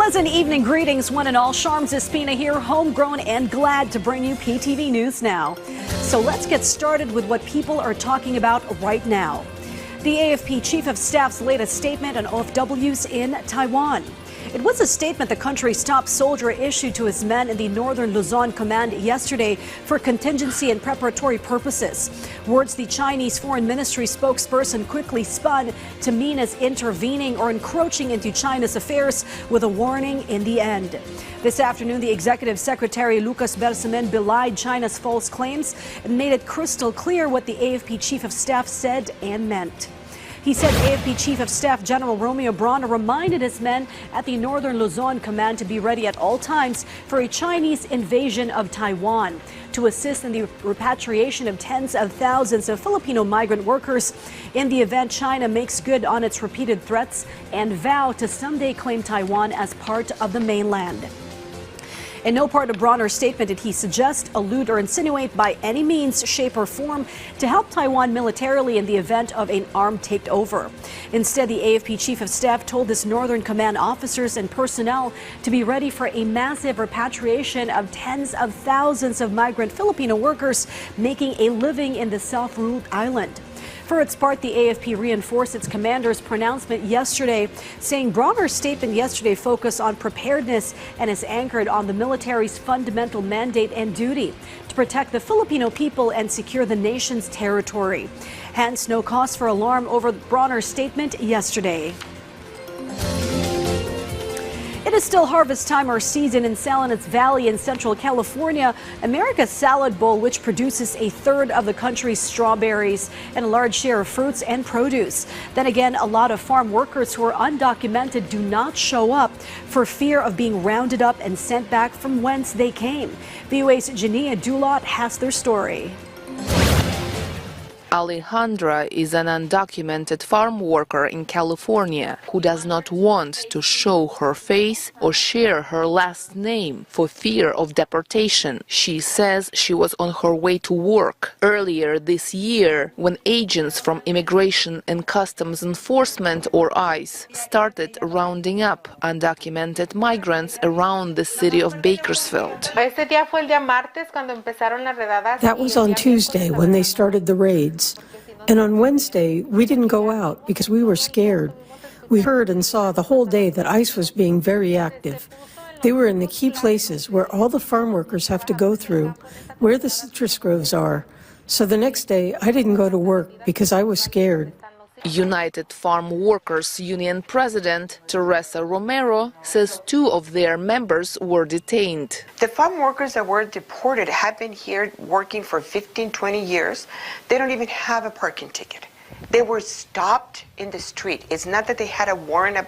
Pleasant evening greetings, one and all. Sharms Espina here, homegrown and glad to bring you PTV News Now. So let's get started with what people are talking about right now. The AFP Chief of Staff's latest statement on OFWs in Taiwan. It was a statement the country's top soldier issued to his men in the Northern Luzon Command yesterday for contingency and preparatory purposes. Words the Chinese Foreign Ministry spokesperson quickly spun to mean as intervening or encroaching into China's affairs, with a warning in the end. This afternoon, the Executive Secretary Lucas Bersamin belied China's false claims and made it crystal clear what the AFP Chief of Staff said and meant. He said AFP Chief of Staff General Romeo Brawner reminded his men at the Northern Luzon Command to be ready at all times for a Chinese invasion of Taiwan, to assist in the repatriation of tens of thousands of Filipino migrant workers in the event China makes good on its repeated threats and vow to someday claim Taiwan as part of the mainland. In no part of Brawner's statement did he suggest, allude, or insinuate by any means, shape, or form to help Taiwan militarily in the event of an armed takeover. Instead, the AFP Chief of Staff told his Northern Command officers and personnel to be ready for a massive repatriation of tens of thousands of migrant Filipino workers making a living in the self-ruled island. For its part, the AFP reinforced its commander's pronouncement yesterday, saying Brawner's statement yesterday focused on preparedness and is anchored on the military's fundamental mandate and duty to protect the Filipino people and secure the nation's territory. Hence, no cause for alarm over Brawner's statement yesterday. It is still harvest time or season in Salinas Valley in Central California. America's Salad Bowl, which produces a third of the country's strawberries and a large share of fruits and produce. Then again, a lot of farm workers who are undocumented do not show up for fear of being rounded up and sent back from whence they came. VOA's Jania Dulat has their story. Alejandra is an undocumented farm worker in California who does not want to show her face or share her last name for fear of deportation. She says she was on her way to work earlier this year when agents from Immigration and Customs Enforcement, or ICE, started rounding up undocumented migrants around the city of Bakersfield. That was on Tuesday when they started the raids. And on Wednesday, we didn't go out because we were scared. We heard and saw the whole day that ICE was being very active. They were in the key places where all the farm workers have to go through, where the citrus groves are. So the next day, I didn't go to work because I was scared. United Farm Workers Union President Teresa Romero says 2 of their members were detained. The farm workers that were deported have been here working for 15, 20 years. They don't even have a parking ticket. They were stopped in the street. It's not that they had a warrant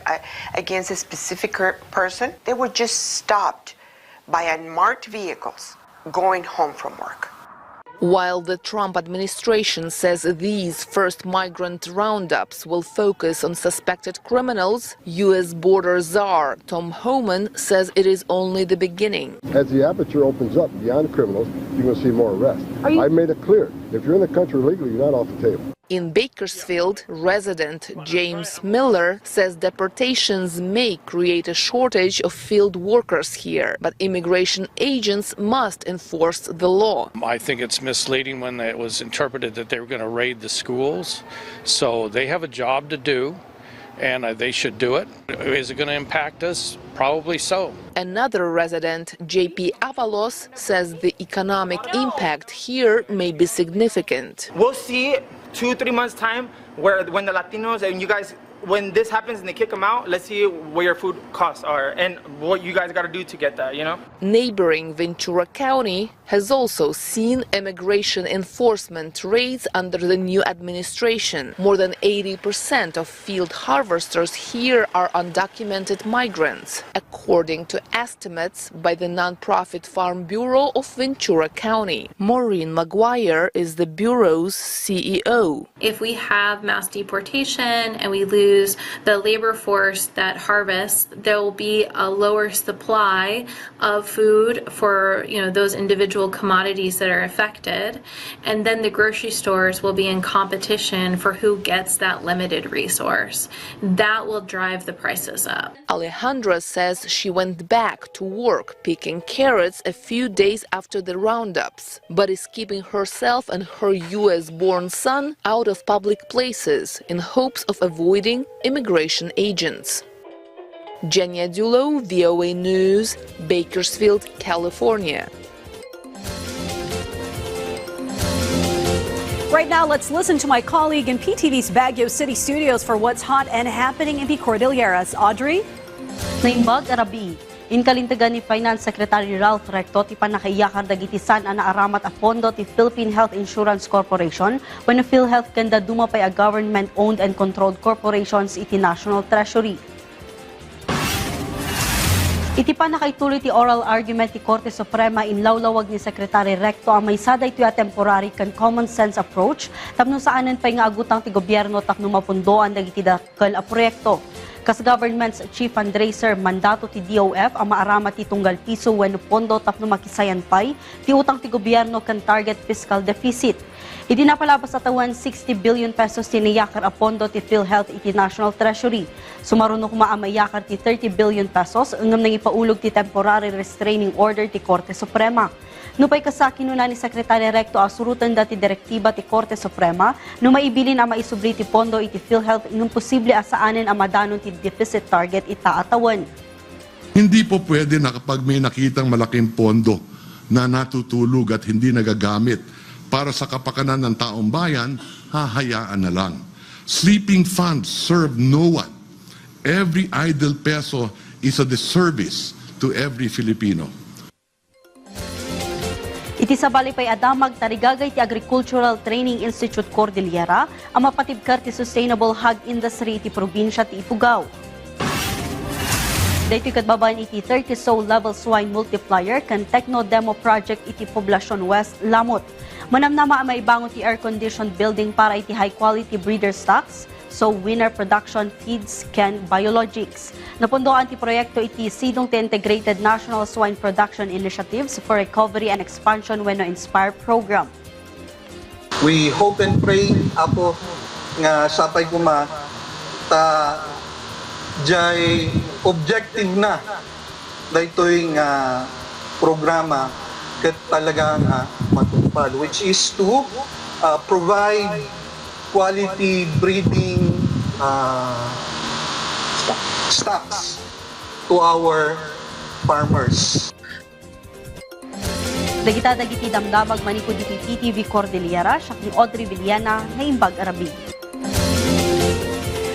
against a specific person. They were just stopped by unmarked vehicles going home from work. While the Trump administration says these first migrant roundups will focus on suspected criminals, U.S. border czar Tom Homan says it is only the beginning. As the aperture opens up beyond criminals, you're going to see more arrests. I made it clear, if you're in the country illegally, you're not off the table. In Bakersfield, resident James Miller says deportations may create a shortage of field workers here, but immigration agents must enforce the law. I think it's misleading when it was interpreted that they were going to raid the schools. So they have a job to do, and they should do it. Is it going to impact us? Probably so. Another resident, J.P. Avalos, says the economic impact here may be significant. We'll see 2-3 months time when the Latinos and you guys, when this happens and they kick them out, let's see what your food costs are and what you guys got to do to get that, you know? Neighboring Ventura County has also seen immigration enforcement raids under the new administration. More than 80% of field harvesters here are undocumented migrants, according to estimates by the nonprofit Farm Bureau of Ventura County. Maureen McGuire is the Bureau's CEO. If we have mass deportation and we lose lose the labor force that harvests, there will be a lower supply of food for those individual commodities that are affected, and then the grocery stores will be in competition for who gets that limited resource. That will drive the prices up. Alejandra says she went back to work picking carrots a few days after the roundups, but is keeping herself and her US-born son out of public places in hopes of avoiding immigration agents. Jenya Dulo, VOA News, Bakersfield, California. Right now, let's listen to my colleague in PTV's Baguio City studios for what's hot and happening in the Cordilleras. Audrey? Naimbag Arabi, in kalintagan ni Finance Secretary Ralph Recto, ti panakaiyakar dagitisan ang naaramat a pondo ti Philippine Health Insurance Corporation when PhilHealth kanda dumapay a government-owned and controlled corporations iti National Treasury. Iti pa nakaituloy ti oral argument ti Korte Suprema in lawlawag ni Secretary Recto ang may saday iti a temporary kan common sense approach tapno saanen pay nga agutang ti gobyerno tapno mapundoan dagiti dakkel a proyekto. Kas government's chief fundraiser mandato ti DOF ang maarama ti tunggal piso wenno pondo tapno makisayan pay ti utang ti gobyerno kan target fiscal deficit. Iti napalabas sa tawan 60 billion pesos tiniyakar a pondo ti PhilHealth iti National Treasury. Sumarunok maamayakar ti 30 billion pesos ngam nang ipaulog ti temporary restraining order ti Korte Suprema. Nupay kasaki nuna ni Secretary Recto asurutan dati direktiba ti Korte Suprema no maibilin ang maisubli ti pondo iti PhilHealth ngam posible asaanen ang madanon ti deficit target itaatawan. Hindi po pwede na kapag may nakitang malaking pondo na natutulog at hindi nagagamit para sa kapakanan ng taong bayan, hahayaan na lang. Sleeping funds serve no one. Every idle peso is a disservice to every Filipino. Iti sabali pay adamag tarigagay ti Agricultural Training Institute Cordillera ang mapatibkar ti sustainable hog industry iti probinsya ti Ifugao. Dahito katbaban iti 30 sow level swine multiplier kan techno-demo project iti Poblacion West, Lamot. Manamnama ang maibangon ti air-conditioned building para iti high-quality breeder stocks, so winner production feeds can biologics. Napundoan ti proyekto iti sidong ti Integrated National Swine Production Initiatives for Recovery and Expansion when Inspire program. We hope and pray apo nga sapay kuma ta jay objective na daytoy nga programa ket talagang matupad, which is to provide quality breeding stocks to our farmers. Dagita-dagiti damdamag manikod iti PTV Cordillera, siya ni Audrey Villana, Naimbag Arabi.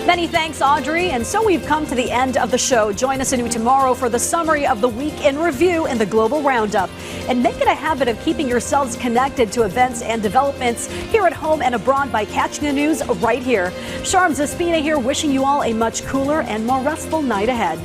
Many thanks, Audrey. And so we've come to the end of the show. Join us anew tomorrow for the summary of the week in review and the Global Roundup. And make it a habit of keeping yourselves connected to events and developments here at home and abroad by catching the news right here. Sharms Espina here, wishing you all a much cooler and more restful night ahead.